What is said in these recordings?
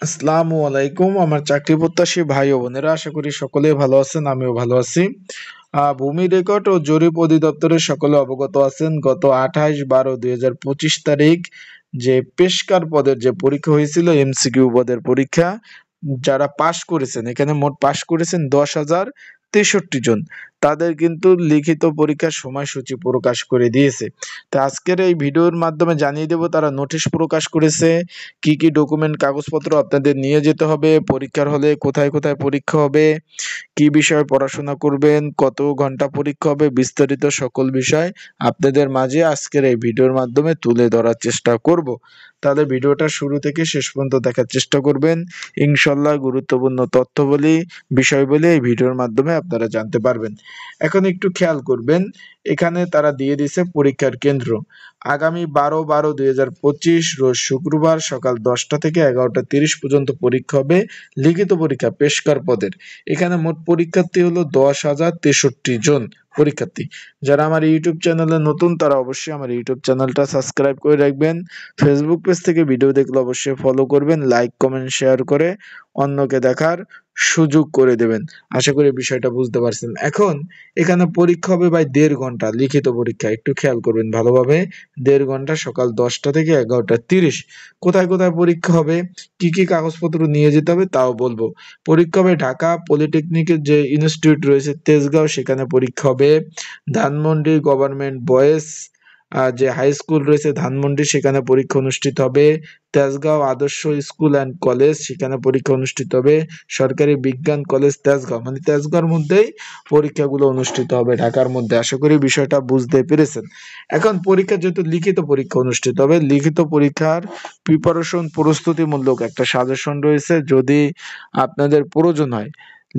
আসসালামু আলাইকুম আমার চাকরি প্রত্যাশী ভাই ও বোনেরা, আশা করি সকলেই ভালো আছেন। আমিও ভালো আছি। ভূমি রেকর্ড ও জরিপ অধিদপ্তরের সকলে অবগত আছেন, গত 28/12/2025 তারিখ যে পেশকার পদের যে পরীক্ষা হয়েছিল, এমসিকিউ পদের পরীক্ষা, যারা পাশ করেছেন, এখানে মোট পাশ করেছেন 10,063 জন। তাদের কিন্তু লিখিত পরীক্ষার সময়সূচি প্রকাশ করে দিয়েছে। তো আজকের এই ভিডিওর মাধ্যমে জানিয়ে দেব তারা নোটিশ প্রকাশ করেছে, কি কি ডকুমেন্ট কাগজপত্র আপনাদের নিয়ে যেতে হবে, পরীক্ষার হলে কোথায় কোথায় পরীক্ষা হবে, কি বিষয়ে পড়াশোনা করবেন, কত ঘন্টা পরীক্ষা হবে, বিস্তারিত সকল বিষয় আপনাদের মাঝে আজকের এই ভিডিওর মাধ্যমে তুলে ধরার চেষ্টা করব। তাহলে ভিডিওটা শুরু থেকে শেষ পর্যন্ত দেখার চেষ্টা করবেন। ইনশাল্লাহ গুরুত্বপূর্ণ তথ্য বলি, বিষয় বলে এই ভিডিওর মাধ্যমে আপনারা জানতে পারবেন। এখন একটু খেয়াল করবেন, এখানে তারা দিয়ে দিয়েছে পরীক্ষার কেন্দ্র। আগামী 12/12/2025 রোজ শুক্রবার সকাল 10টা থেকে 11টা 30 পর্যন্ত পরীক্ষা হবে, লিখিত পরীক্ষা পেশকার পদের। এখানে মোট পরীক্ষার্থী হলো 10,063 জন পরীক্ষার্থী। যারা আমার ইউটিউব চ্যানেলে নতুন তারা অবশ্যই আমার ইউটিউব চ্যানেলটা সাবস্ক্রাইব করে রাখবেন। ফেসবুক পেজ থেকে ভিডিও দেখলে অবশ্যই ফলো করবেন, লাইক কমেন্ট শেয়ার করে অন্যকে দেখার সুযোগ করে দেবেন। আশা করি বিষয়টা বুঝতে পারছেন। এখন এখানে পরীক্ষা হবে ভাই 1.5 ঘন্টা, লিখিত পরীক্ষা একটু খেয়াল করবেন ভালোভাবে। 1.5 ঘন্টা, সকাল 10টা থেকে 11টা 30। কোথায় কোথায় পরীক্ষা হবে, কি কি কাগজপত্র নিয়ে যেতে হবে তাও বলবো। পরীক্ষা হবে ঢাকা পলিটেকনিকের যে ইনস্টিটিউট রয়েছে তেজগাঁও, সেখানে পরীক্ষা হবে। ধানমন্ডি গভর্নমেন্ট বয়েজ যে হাই স্কুল রয়েছে ধানমন্ডি, সেখানে পরীক্ষা অনুষ্ঠিত হবে। তেজগাঁও আদর্শ স্কুল অ্যান্ড কলেজ, সেখানে পরীক্ষা অনুষ্ঠিত হবে। সরকারি বিজ্ঞান কলেজ তেজগাঁও, মানে তেজগাঁওর মধ্যেই পরীক্ষাগুলো অনুষ্ঠিত হবে, ঢাকার মধ্যে। আশা করি বিষয়টা বুঝতে পেরেছেন। এখন পরীক্ষা যেহেতু লিখিত পরীক্ষা অনুষ্ঠিত হবে, লিখিত পরীক্ষার প্রিপারেশন প্রস্তুতিমূলক একটা সাজেশন রয়েছে, যদি আপনাদের প্রয়োজন হয়।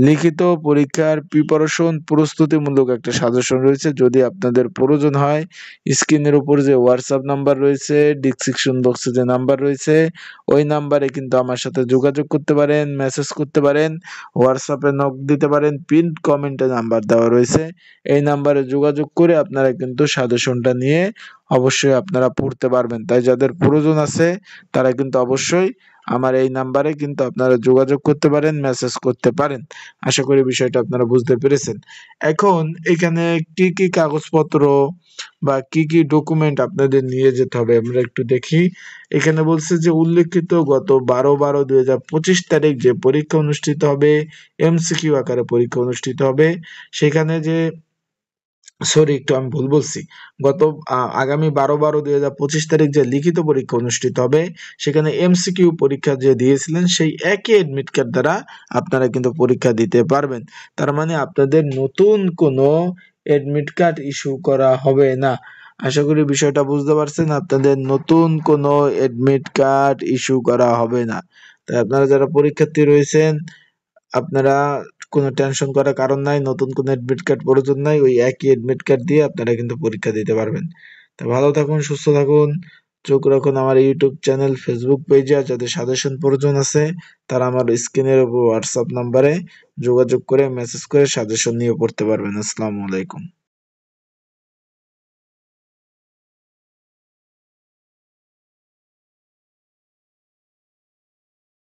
লিখিত পরীক্ষার প্রিপারেশন প্রস্তুতিমূলক একটা সাজেশন রয়েছে, যদি আপনাদের প্রয়োজন হয় স্ক্রিনের উপর যে হোয়াটসঅ্যাপ নাম্বার রয়েছে, ডিসক্রিপশন বক্সে যে নাম্বার রয়েছে, ওই নাম্বারে কিন্তু আমার সাথে যোগাযোগ করতে পারেন, মেসেজ করতে পারেন, হোয়াটসঅ্যাপে নক দিতে পারেন। পিন কমেন্টে নাম্বার দেওয়া রয়েছে, এই নাম্বারে যোগাযোগ করে আপনারা কিন্তু সাজেশনটা নিয়ে অবশ্যই আপনারা পড়তে পারবেন। তাই যাদের প্রয়োজন আছে তারা কিন্তু অবশ্যই আমার এই নাম্বারে কিন্তু আপনারা যোগাযোগ করতে পারেন, মেসেজ করতে পারেন। আশা করি বিষয়টা আপনারা বুঝতে পেরেছেন। এখন এখানে কি কি কাগজপত্র বা কি কি ডকুমেন্ট আপনাদের নিয়ে যেতে হবে আমরা একটু দেখি। এখানে বলছে যে উল্লেখিত গত 12/12/2025 তারিখ যে পরীক্ষা অনুষ্ঠিত হবে, এমসিকিউ আকারে পরীক্ষা অনুষ্ঠিত হবে, সেখানে যে সরি একটু আমি ভুল বলছি, গত আগামী 12/12/2025 তারিখ যে লিখিত পরীক্ষা অনুষ্ঠিত হবে, সেখানে এমসিকিউ পরীক্ষা যে দিয়েছিলেন সেই একই এডমিট কার্ড দ্বারা আপনারা কিন্তু পরীক্ষা দিতে পারবেন। তার মানে আপনাদের নতুন কোনো এডমিট কার্ড ইস্যু করা হবে না। আশা করি বিষয়টা বুঝতে পারছেন, আপনাদের নতুন কোনো এডমিট কার্ড ইস্যু করা হবে না। তাই আপনারা যারা পরীক্ষার্থী রয়েছেন, আপনারা কোনো টেনশন করার কারণ নাই, নতুন কোনো এডমিট কার্ড প্রয়োজন নাই, ওই একই এডমিট কার্ড দিয়ে আপনারা কিন্তু পরীক্ষা দিতে পারবেন। তো ভালো থাকুন, সুস্থ থাকুন, চোখ রাখুন আমার ইউটিউব চ্যানেল ফেসবুক পেজে। আর যাদের সাজেশন প্রয়োজন আছে তারা আমার স্ক্রিনের উপর হোয়াটসঅ্যাপ নাম্বারে যোগাযোগ করে মেসেজ করে সাজেশন নিয়ে পড়তে পারবেন। আসসালামু আলাইকুম।